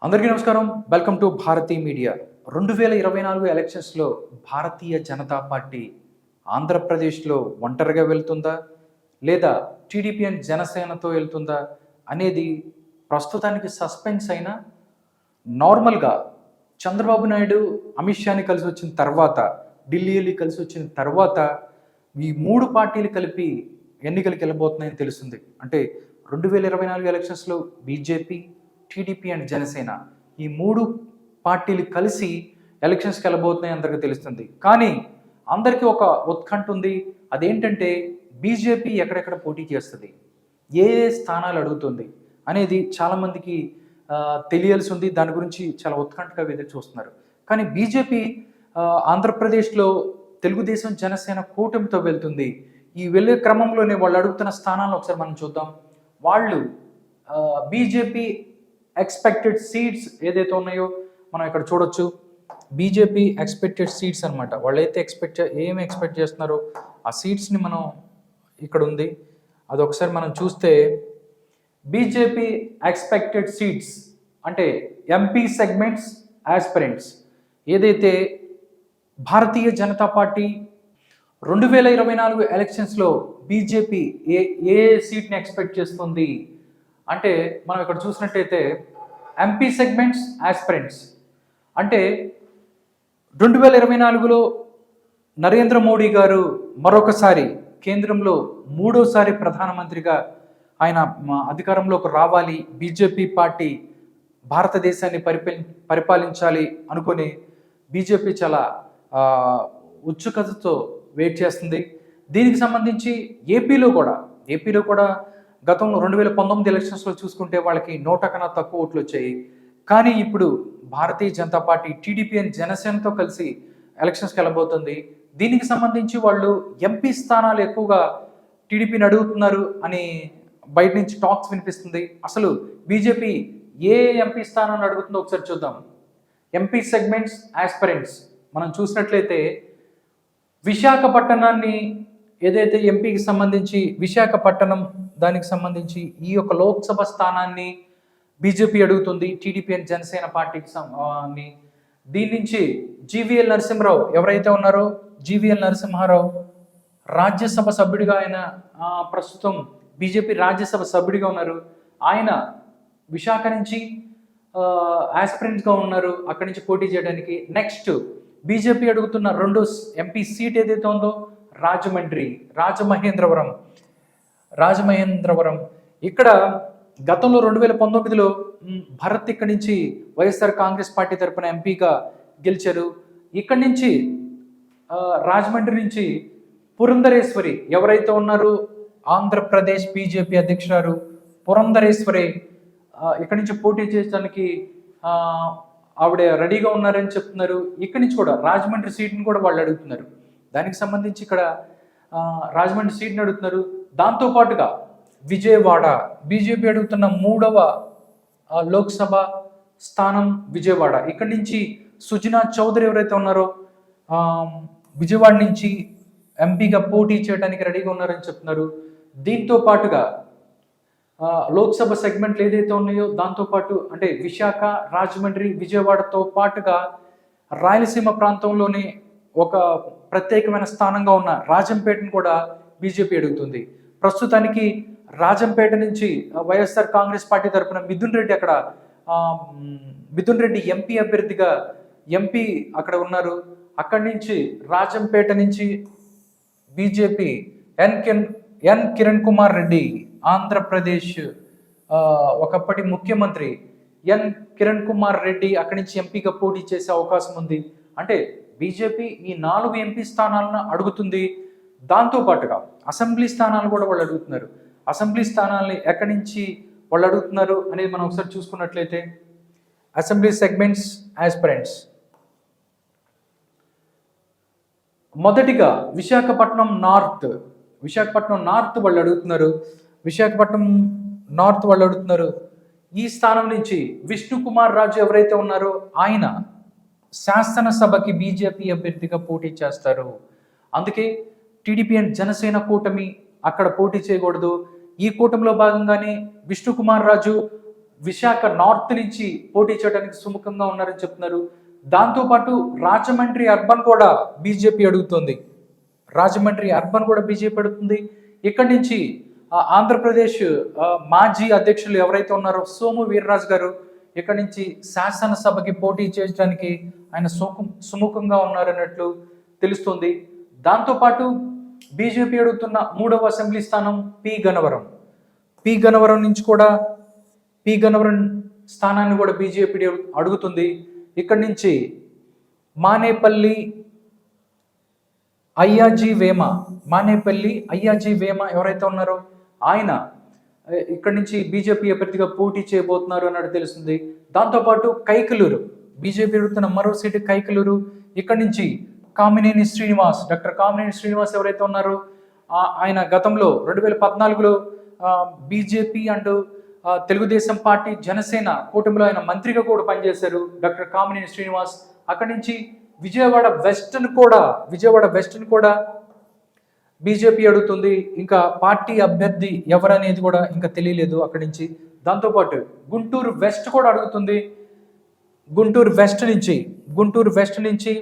అందరికీ నమస్కారం. Welcome to Bharati media. 2024 ఎలక్షన్స్‌లో భారతీయ జనతా పార్టీ ఆంధ్రప్రదేశ్‌లో ఒంటరిగా వెళ్తుందా? లేదా టీడీపీ అండ్ జనసేనతో వెళ్తుందా? అనేది ప్రస్తుతానికి సస్పెన్స్ అయినా నార్మల్‌గా చంద్రబాబు నాయుడు, అమిత్ షాని కలిసొచ్చిన తర్వాత, ఢిల్లీ ఎళ్లి కలిసొచ్చిన తర్వాత ఈ 3 పార్టీలు కలిపి ఎన్నికలకెళ్ళబోతున్నాయని తెలుస్తుంది. అంటే 2024 ఎలక్షన్స్‌లో బీజేపీ, టీడీపీ అండ్ జనసేన ఈ 3 పార్టీలు కలిసి ఎలక్షన్స్‌కి వెళ్ళబోతున్నాయి అందరికీ తెలుస్తుంది. కానీ అందరికీ ఒక ఉత్కంఠ ఉంది. అదేంటంటే బీజేపీ ఎక్కడెక్కడ పోటీ చేస్తది? ఏ ఏ స్థానాలు అడుగుతుంది? అనేది చాలామందికి తెలియాల్సి ఉంది. దాని గురించి చాలా ఉత్కంఠగా ఎదురు చూస్తున్నారు. కానీ బీజేపీ ఆంధ్రప్రదేశ్‌లో తెలుగుదేశం, జనసేన కూటమితో వెళ్తుంది. ఈ వెళ్ళే క్రమంలోనే వాళ్ళు అడుగుతున్న స్థానాలను ఒకసారి మనం చూద్దాం. వాళ్ళు బీజేపీ ఎక్స్పెక్టెడ్ సీట్స్ ఏదైతే ఉన్నాయో మనం ఇక్కడ చూడొచ్చు. బీజేపీ ఎక్స్పెక్టెడ్ సీట్స్ అనమాట. వాళ్ళైతే ఏమి ఎక్స్పెక్ట్ చేస్తున్నారో ఆ సీట్స్ని మనం ఇక్కడ ఉంది. అది ఒకసారి మనం చూస్తే బీజేపీ ఎక్స్పెక్టెడ్ సీట్స్ అంటే ఎంపీ సెగ్మెంట్స్ ఆస్పిరెంట్స్ ఏదైతే భారతీయ జనతా పార్టీ 2024 ఎలక్షన్స్లో బీజేపీ ఏ ఏ సీట్ని ఎక్స్పెక్ట్ చేస్తుంది అంటే మనం ఇక్కడ చూసినట్టయితే ఎంపీ సెగ్మెంట్స్ ఆస్పిరెంట్స్ అంటే 2024లో నరేంద్ర మోడీ గారు మరొకసారి కేంద్రంలో మూడోసారి ప్రధానమంత్రిగా ఆయన అధికారంలోకి రావాలి, బీజేపీ పార్టీ భారతదేశాన్ని పరిపాలించాలి అనుకుని బీజేపీ చాలా ఉత్సుకతతో వెయిట్ చేస్తుంది. దీనికి సంబంధించి ఏపీలో కూడా గతంలో 2019 ఎలక్షన్స్లో చూసుకుంటే వాళ్ళకి 100 కన్నా తక్కువ ఓట్లు వచ్చాయి. కానీ ఇప్పుడు Bharatiya Janata party TDP and జనసేనతో కలిసి ఎలక్షన్స్కి వెళ్ళబోతుంది. దీనికి సంబంధించి వాళ్ళు ఎంపీ స్థానాలు ఎక్కువగా టీడీపీని అడుగుతున్నారు అని బయట నుంచి టాక్స్ వినిపిస్తుంది. అసలు బీజేపీ ఏ ఎంపీ స్థానాన్ని అడుగుతుందో ఒకసారి చూద్దాం. ఎంపీ సెగ్మెంట్స్ ఆస్పిరెంట్స్ మనం చూసినట్లయితే విశాఖపట్నాన్ని ఏదైతే ఎంపీకి సంబంధించి విశాఖపట్నం దానికి సంబంధించి ఈ యొక్క లోక్సభ స్థానాన్ని బీజేపీ అడుగుతుంది, టీడీపీ అండ్ జనసేన పార్టీకి దీని నుంచి జీవీఎల్ నరసింహారావు ఎవరైతే ఉన్నారో జీవీఎల్ నరసింహారావు రాజ్యసభ సభ్యుడిగా ఆయన ప్రస్తుతం బీజేపీ రాజ్యసభ సభ్యుడిగా ఉన్నారు. ఆయన విశాఖ నుంచి ఆస్పిరెంట్గా ఉన్నారు, అక్కడి నుంచి పోటీ చేయడానికి. నెక్స్ట్ బీజేపీ అడుగుతున్న రెండో ఎంపీ సీట్ ఏదైతే ఉందో రాజమహేంద్రవరం ఇక్కడ గతంలో 2019లో భరత్ ఇక్కడి నుంచి వైఎస్ఆర్ కాంగ్రెస్ పార్టీ తరఫున ఎంపీగా గెలిచారు. ఇక్కడి నుంచి రాజమండ్రి నుంచి పురంధరేశ్వరి ఎవరైతే ఉన్నారో ఆంధ్రప్రదేశ్ బీజేపీ అధ్యక్షురాలు పురంధరేశ్వరి ఇక్కడి నుంచి పోటీ చేయడానికి ఆవిడ రెడీగా ఉన్నారని చెప్తున్నారు. ఇక్కడి నుంచి కూడా రాజమండ్రి సీట్ని కూడా వాళ్ళు అడుగుతున్నారు. దానికి సంబంధించి ఇక్కడ రాజమండ్రి సీట్ని అడుగుతున్నారు. దాంతోపాటుగా విజయవాడ బీజేపీ అడుగుతున్న 3వ లోక్సభ స్థానం విజయవాడ. ఇక్కడి నుంచి సుజనా చౌదరి ఎవరైతే ఉన్నారో విజయవాడ నుంచి ఎంపీగా పోటీ చేయడానికి రెడీగా ఉన్నారని చెప్తున్నారు. దీంతో పాటుగా లోక్సభ సెగ్మెంట్లు ఏదైతే ఉన్నాయో దాంతోపాటు అంటే విశాఖ, రాజమండ్రి, విజయవాడతో పాటుగా రాయలసీమ ప్రాంతంలోని ఒక ప్రత్యేకమైన స్థానంగా ఉన్న రాజంపేటను కూడా బీజేపీ అడుగుతుంది. ప్రస్తుతానికి రాజంపేట నుంచి వైఎస్ఆర్ కాంగ్రెస్ పార్టీ తరఫున మిథున్ రెడ్డి ఎంపీ అభ్యర్థిగా ఎంపీ అక్కడ ఉన్నారు. అక్కడి నుంచి రాజంపేట నుంచి బీజేపీ ఎన్ కిరణ్ కుమార్ రెడ్డి ఆంధ్రప్రదేశ్ ఒకప్పటి ముఖ్యమంత్రి ఎన్ కిరణ్ కుమార్ రెడ్డి అక్కడి నుంచి ఎంపీగా పోటీ చేసే అవకాశం ఉంది. అంటే బీజేపీ ఈ 4 ఎంపీ స్థానాలను అడుగుతుంది. దాంతోపాటుగా అసెంబ్లీ స్థానాలు కూడా వాళ్ళు అడుగుతున్నారు. అసెంబ్లీ స్థానాలని ఎక్కడి నుంచి వాళ్ళు అడుగుతున్నారు అనేది మనం ఒకసారి చూసుకున్నట్లయితే అసెంబ్లీ సెగ్మెంట్స్ ఆస్పిరెంట్స్ మొదటిగా విశాఖపట్నం నార్త్ వాళ్ళు అడుగుతున్నారు. ఈ స్థానం నుంచి విష్ణుకుమార్ రాజు ఎవరైతే ఉన్నారో ఆయన శాసనసభకి బీజేపీ అభ్యర్థిగా పోటీ చేస్తారు. అందుకే టీడీపీ అండ్ జనసేన కూటమి అక్కడ పోటీ చేయకూడదు. ఈ కూటమిలో భాగంగానే విష్ణుకుమార్ రాజు విశాఖ నార్త్ నుంచి పోటీ చేయడానికి సుముఖంగా ఉన్నారని చెప్తున్నారు. దాంతోపాటు రాజమండ్రి అర్బన్ కూడా బీజేపీ అడుగుతుంది. రాజమండ్రి అర్బన్ కూడా బీజేపీ అడుగుతుంది. ఇక్కడి నుంచి ఆంధ్రప్రదేశ్ మాజీ అధ్యక్షులు ఎవరైతే ఉన్నారో సోము వీర్రాజు గారు ఇక్కడి నుంచి శాసనసభకి పోటీ చేయడానికి ఆయన సుముఖంగా ఉన్నారన్నట్లు తెలుస్తుంది. దాంతోపాటు బీజేపీ అడుగుతున్న 3వ అసెంబ్లీ స్థానం పి గన్నవరం నుంచి కూడా పి గన్నవరం స్థానాన్ని కూడా బీజేపీ అడుగుతుంది. ఇక్కడి నుంచి మానేపల్లి అయ్యాజీ వేమ ఎవరైతే ఉన్నారో ఆయన ఇక్కడి నుంచి బీజేపీ అభ్యర్థిగా పోటీ చేయబోతున్నారు అన్నట్టు తెలుస్తుంది. దాంతోపాటు కైకలూరు బీజేపీ అడుగుతున్న మరో సీటు కైకలూరు. ఇక్కడి నుంచి డాక్టర్ కామినేని శ్రీనివాస్ ఎవరైతే ఉన్నారో ఆయన గతంలో 2014లో BJP and Telugu Desam party Janasena కూటమిలో ఆయన మంత్రిగా కూడా పనిచేశారు డాక్టర్ కామినేని శ్రీనివాస్. అక్కడి నుంచి విజయవాడ వెస్ట్ను కూడా బీజేపీ అడుగుతుంది. ఇంకా పార్టీ అభ్యర్థి ఎవరనేది కూడా ఇంకా తెలియలేదు అక్కడి నుంచి. దాంతోపాటు గుంటూరు వెస్ట్ కూడా అడుగుతుంది. గుంటూరు వెస్ట్ నుంచి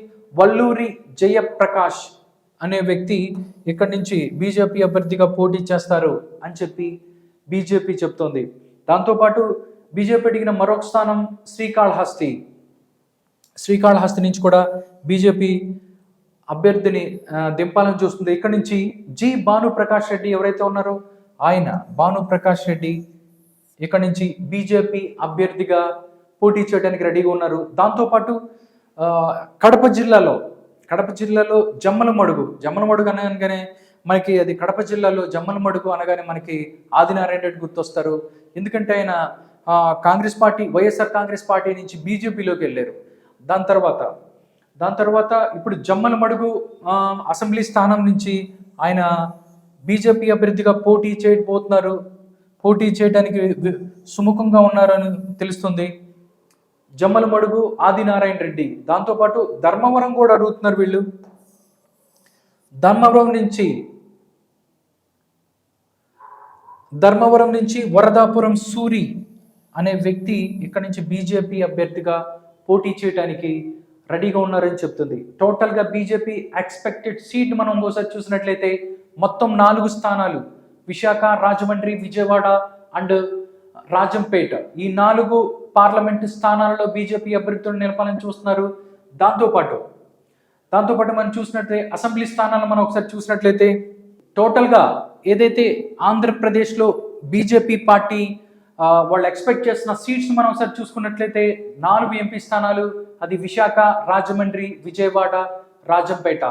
వల్లూరి జయప్రకాష్ అనే వ్యక్తి ఇక్కడి నుంచి బీజేపీ అభ్యర్థిగా పోటీ చేస్తారు అని చెప్పి బీజేపీ చెప్తోంది. దాంతోపాటు బీజేపీ అడిగిన మరొక స్థానం శ్రీకాళహస్తి నుంచి కూడా బీజేపీ అభ్యర్థిని దింపాలని చూస్తుంది. ఇక్కడి నుంచి జి భానుప్రకాష్ రెడ్డి ఎవరైతే ఉన్నారో ఆయన భానుప్రకాష్ రెడ్డి ఇక్కడి నుంచి బీజేపీ అభ్యర్థిగా పోటీ చేయడానికి రెడీగా ఉన్నారు. దాంతోపాటు కడప జిల్లాలో జమ్మలమడుగు అనగానే మనకి అది కడప జిల్లాలో జమ్మలమడుగు అనగానే మనకి ఆదినారాయణ రెడ్డి గుర్తొస్తారు. ఎందుకంటే ఆయన వైఎస్ఆర్ కాంగ్రెస్ పార్టీ నుంచి బీజేపీలోకి వెళ్ళారు. దాని తర్వాత ఇప్పుడు జమ్మలమడుగు అసెంబ్లీ స్థానం నుంచి ఆయన బీజేపీ అభ్యర్థిగా పోటీ చేయడానికి సుముఖంగా ఉన్నారని తెలుస్తుంది. జమ్మలమడుగు ఆదినారాయణ రెడ్డి. దాంతోపాటు ధర్మవరం కూడా అడుగుతున్నారు వీళ్ళు. ధర్మవరం నుంచి వరదాపురం సూరి అనే వ్యక్తి ఇక్కడి నుంచి బీజేపీ అభ్యర్థిగా పోటీ చేయడానికి రెడీగా ఉన్నారని చెప్తుంది. టోటల్గా బీజేపీ ఎక్స్పెక్టెడ్ సీట్ మనం ఒకసారి చూసినట్లయితే మొత్తం 4 స్థానాలు విశాఖ, రాజమండ్రి, విజయవాడ అండ్ రాజంపేట ఈ 4 పార్లమెంటు స్థానాలలో బీజేపీ అభ్యర్థులను నిలపాలని చూస్తున్నారు. దాంతోపాటు మనం చూసినట్లయితే అసెంబ్లీ స్థానాలను మనం ఒకసారి చూసినట్లయితే టోటల్గా ఏదైతే ఆంధ్రప్రదేశ్లో బీజేపీ పార్టీ వాళ్ళు ఎక్స్పెక్ట్ చేస్తున్న సీట్స్ మనం ఒకసారి చూసుకున్నట్లయితే 4 ఎంపీ స్థానాలు, అది విశాఖ, రాజమండ్రి, విజయవాడ, రాజంపేట.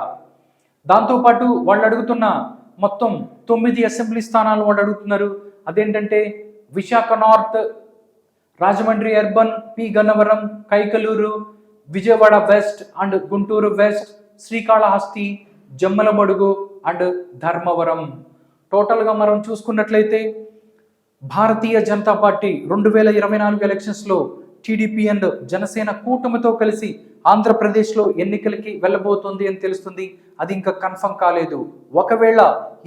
దాంతోపాటు వాళ్ళు అడుగుతున్న మొత్తం 9 అసెంబ్లీ స్థానాలు వాళ్ళు అడుగుతున్నారు. అదేంటంటే Visakha north, Rajahmundry urban, P Gannavaram, Kaikaluru, Vijayawada west and Guntur west, Srikalahasti, Jammalamadugu and Dharmavaram. టోటల్గా మనం చూసుకున్నట్లయితే భారతీయ జనతా పార్టీ 2024 ఎలక్షన్స్లో టీడీపీ అండ్ జనసేన కూటమితో కలిసి ఆంధ్రప్రదేశ్లో ఎన్నికలకి వెళ్ళబోతుంది అని తెలుస్తుంది. అది ఇంకా కన్ఫర్మ్ కాలేదు. ఒకవేళ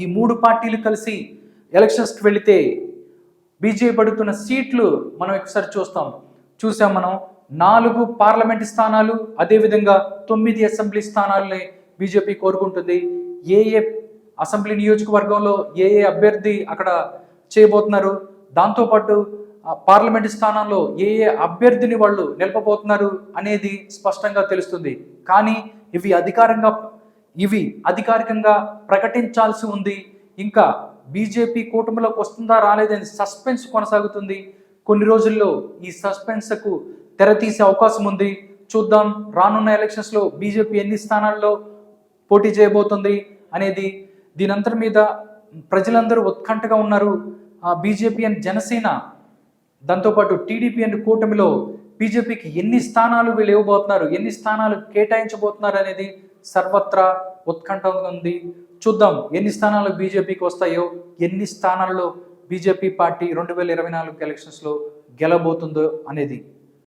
ఈ 3 పార్టీలు కలిసి ఎలక్షన్స్కి వెళితే బీజేపీ పడుతున్న సీట్లు మనం ఒకసారి చూసాం మనం 4 పార్లమెంట్ స్థానాలు, అదేవిధంగా 9 అసెంబ్లీ స్థానాలని బీజేపీ కోరుకుంటుంది. ఏ అసెంబ్లీ నియోజకవర్గంలో ఏ అభ్యర్థి అక్కడ చేయబోతున్నారు, దాంతోపాటు పార్లమెంటు స్థానంలో ఏ అభ్యర్థిని వాళ్ళు నిలపబోతున్నారు అనేది స్పష్టంగా తెలుస్తుంది. కానీ ఇవి అధికారికంగా ప్రకటించాల్సి ఉంది. ఇంకా బీజేపీ కూటమిలోకి వస్తుందా రాలేదని సస్పెన్స్ కొనసాగుతుంది. కొన్ని రోజుల్లో ఈ సస్పెన్స్కు తెరతీసే అవకాశం ఉంది. చూద్దాం రానున్న ఎలక్షన్స్లో బీజేపీ ఎన్ని స్థానాల్లో పోటీ చేయబోతుంది అనేది. దీనంతటి మీద ప్రజలందరూ ఉత్కంఠగా ఉన్నారు. బీజేపీ అండ్ జనసేన, దాంతోపాటు టీడీపీ అండ్ కూటమిలో బీజేపీకి ఎన్ని స్థానాలు వీళ్ళు ఇవ్వబోతున్నారు, ఎన్ని స్థానాలు కేటాయించబోతున్నారు అనేది సర్వత్రా ఉత్కంఠంగా ఉంది. చూద్దాం ఎన్ని స్థానాలు బీజేపీకి వస్తాయో, ఎన్ని స్థానాల్లో బీజేపీ పార్టీ 2024 ఎలక్షన్స్లో గెలబోతుందో అనేది.